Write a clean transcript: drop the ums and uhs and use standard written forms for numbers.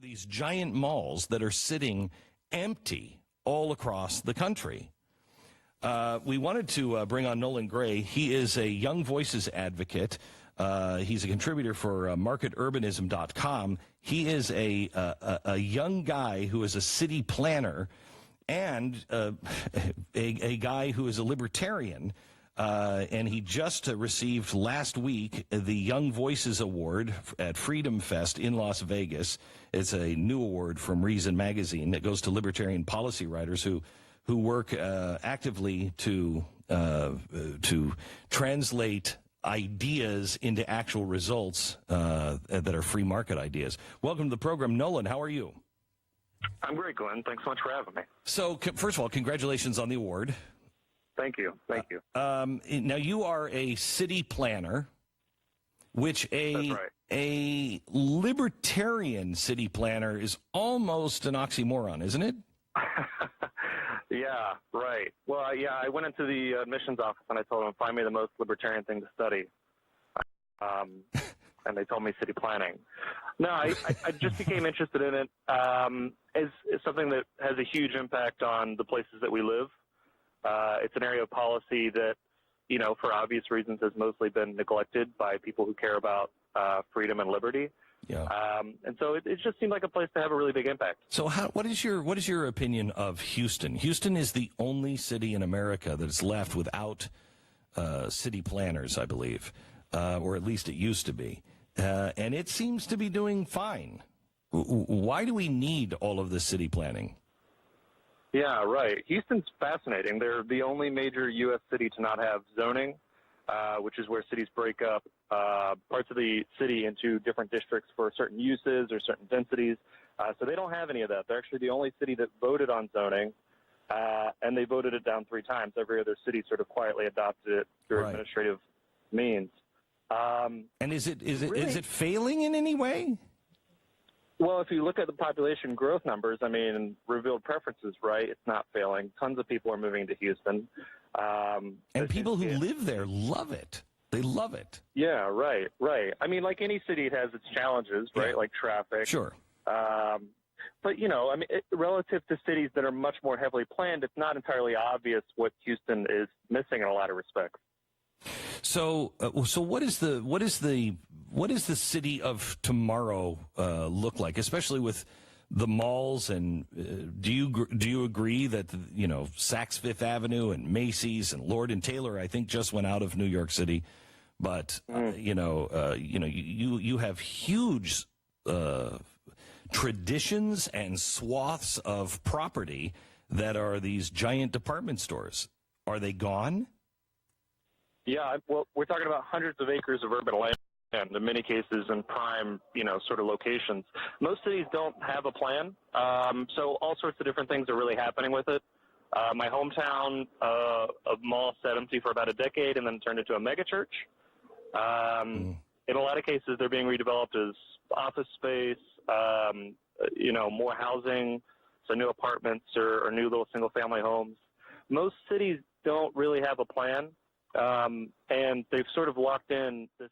these giant malls that are sitting empty all across the country. We wanted to bring on Nolan Gray. He is a Young Voices advocate. He's a contributor for marketurbanism.com. He is a young guy who is a city planner and a guy who is a libertarian. And he just received last week the Young Voices Award at Freedom Fest in Las Vegas. It's a new award from Reason Magazine that goes to libertarian policy writers who work actively to translate ideas into actual results that are free market ideas. Welcome to the program, Nolan. How are you? I'm great, Glenn. Thanks so much for having me. So, first of all, congratulations on the award. Thank you. Thank you. Now, you are a city planner, which That's right. a libertarian city planner is almost an oxymoron, isn't it? Yeah, right. Well, yeah, I went into the admissions office and I told them, find me the most libertarian thing to study. And they told me city planning. No, I just became interested in it as something that has a huge impact on the places that we live. It's an area of policy that, you know, for obvious reasons has mostly been neglected by people who care about freedom and liberty. Yeah. And so it just seemed like a place to have a really big impact. So what is your opinion of Houston? Houston is the only city in America that is left without city planners, I believe, or at least it used to be. And it seems to be doing fine. Why do we need all of this city planning? Yeah, right. Houston's fascinating. They're the only major U.S. city to not have zoning, which is where cities break up parts of the city into different districts for certain uses or certain densities. So they don't have any of that. They're actually the only city that voted on zoning, and they voted it down 3 times. Every other city sort of quietly adopted it through administrative means. And is it failing in any way? Well, if you look at the population growth numbers, I mean, revealed preferences, right? It's not failing. Tons of people are moving to Houston. And people who live there love it. They love it. Yeah, right. I mean, like any city, it has its challenges, right? Yeah. Like traffic. Sure. But, you know, I mean, relative to cities that are much more heavily planned, it's not entirely obvious what Houston is missing in a lot of respects. So what is the city of tomorrow look like, especially with the malls? And do you agree that Saks Fifth Avenue and Macy's and Lord and Taylor, I think, just went out of New York City, but you have huge traditions and swaths of property that are these giant department stores. Are they gone? Yeah, well, we're talking about hundreds of acres of urban land, and in many cases in prime, sort of locations. Most cities don't have a plan, so all sorts of different things are really happening with it. My hometown, a mall sat empty for about a decade and then turned into a megachurch. In a lot of cases, they're being redeveloped as office space, more housing, so new apartments or new little single-family homes. Most cities don't really have a plan. And they've sort of locked in this